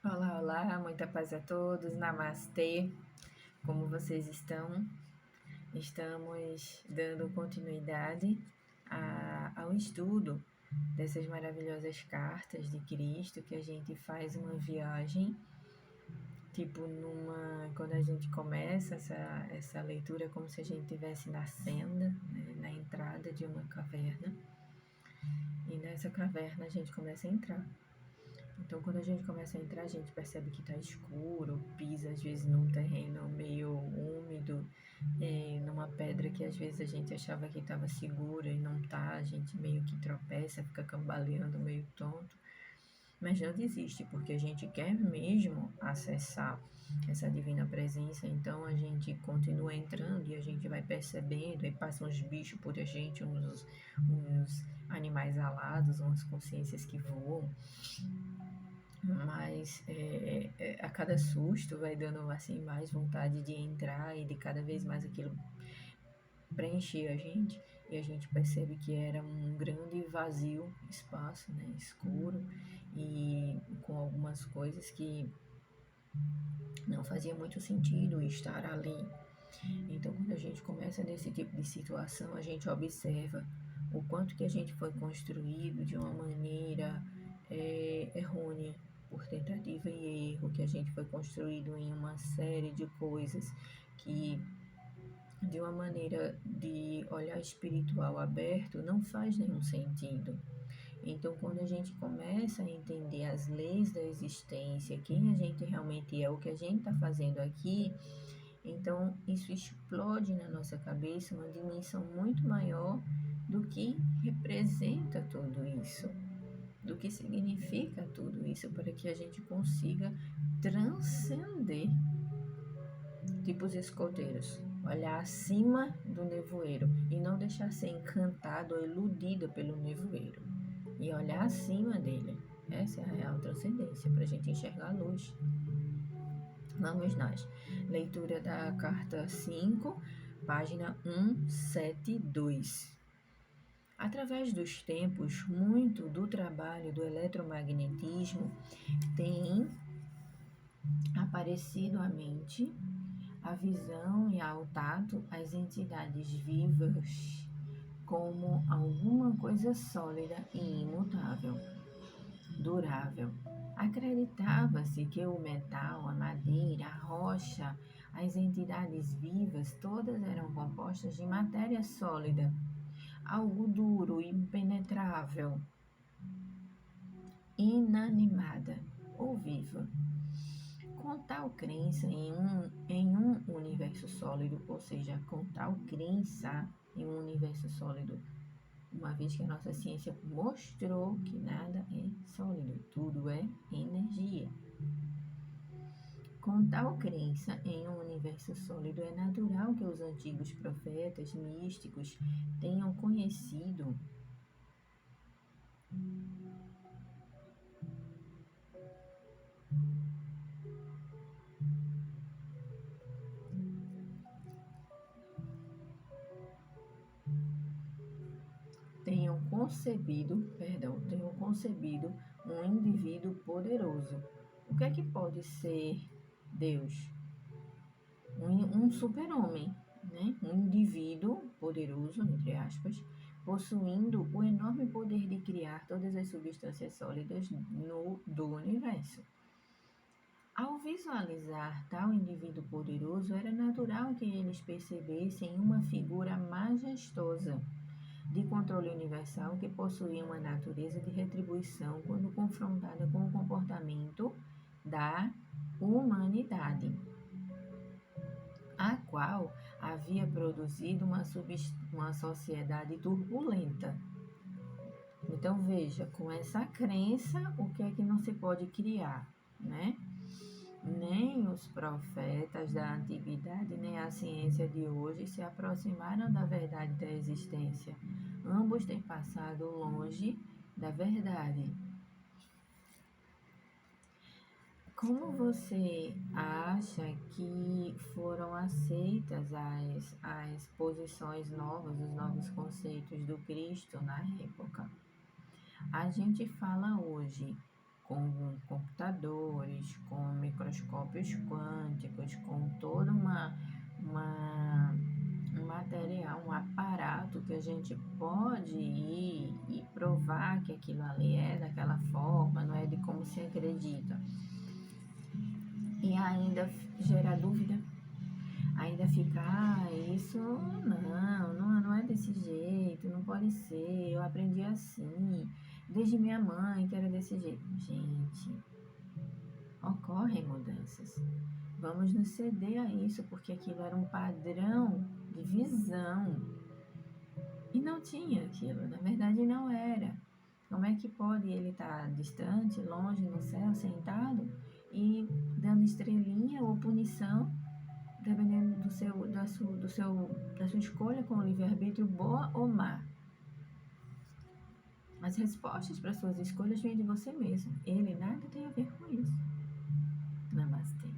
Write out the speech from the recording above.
Olá, olá, muita paz a todos, namastê, como vocês estão? Estamos dando continuidade ao estudo dessas maravilhosas cartas de Cristo, que a gente faz uma viagem, tipo quando a gente começa essa leitura, é como se a gente estivesse na senda, né, na entrada de uma caverna, e nessa caverna a gente começa a entrar. Então, quando a gente começa a entrar, a gente percebe que está escuro, pisa às vezes num terreno meio úmido, numa pedra que às vezes a gente achava que estava segura e não tá, a gente meio que tropeça, fica cambaleando meio tonto. Mas não desiste, porque a gente quer mesmo acessar essa divina presença, então a gente continua entrando e a gente vai percebendo, e passam uns bichos por a gente, uns animais alados, umas consciências que voam. Mas a cada susto vai dando assim mais vontade de entrar e de cada vez mais aquilo preencher a gente, e a gente percebe que era um grande vazio, espaço, né, escuro, e com algumas coisas que não fazia muito sentido estar ali. Então, quando a gente começa nesse tipo de situação, a gente observa o quanto que a gente foi construído de uma maneira errônea, por tentativa e erro, que a gente foi construído em uma série de coisas que, de uma maneira de olhar espiritual aberto, não faz nenhum sentido. Então, quando a gente começa a entender as leis da existência, quem a gente realmente é, o que a gente está fazendo aqui, então isso explode na nossa cabeça uma dimensão muito maior do que representa tudo isso, do que significa tudo isso, para que a gente consiga transcender, tipo os escoteiros, olhar acima do nevoeiro e não deixar ser encantado ou iludido pelo nevoeiro, e olhar acima dele. Essa é a real transcendência, para a gente enxergar a luz. Vamos nós. Leitura da carta 5, página 172. Através dos tempos, muito do trabalho do eletromagnetismo tem aparecido à mente, à visão e ao tato as entidades vivas como alguma coisa sólida e imutável, durável. Acreditava-se que o metal, a madeira, a rocha, as entidades vivas, todas eram compostas de matéria sólida, algo duro, impenetrável, inanimada ou viva. Com tal crença em um universo sólido, ou seja, com tal crença em um universo sólido, uma vez que a nossa ciência mostrou que nada é sólido, tudo é energia. Com tal crença em um universo sólido, é natural que os antigos profetas místicos tenham conhecido tenham concebido um indivíduo poderoso. O que é que pode ser Deus? Um super-homem, né? Um indivíduo poderoso, entre aspas, possuindo o enorme poder de criar todas as substâncias sólidas do universo. Ao visualizar tal indivíduo poderoso, era natural que eles percebessem uma figura majestosa de controle universal que possuía uma natureza de retribuição quando confrontada com o comportamento da humanidade, a qual havia produzido uma sociedade turbulenta. Então veja, com essa crença, o que é que não se pode criar, né? Nem os profetas da antiguidade, nem a ciência de hoje se aproximaram da verdade da existência. Ambos têm passado longe da verdade. Como você acha que foram aceitas as posições novas, os novos conceitos do Cristo na época? A gente fala hoje com computadores, princípios quânticos, com toda um material, um aparato que a gente pode ir e provar que aquilo ali é daquela forma, não é de como se acredita. E ainda gera dúvida, ainda fica, isso não é desse jeito, não pode ser, eu aprendi assim, desde minha mãe que era desse jeito. Gente, ocorrem mudanças. Vamos nos ceder a isso, porque aquilo era um padrão de visão. E não tinha aquilo, na verdade não era. Como é que pode ele estar distante, longe, no céu, sentado e dando estrelinha ou punição, dependendo da sua escolha com o livre-arbítrio, boa ou má? As respostas para suas escolhas vêm de você mesmo. Ele nada tem a ver com isso. Namastê.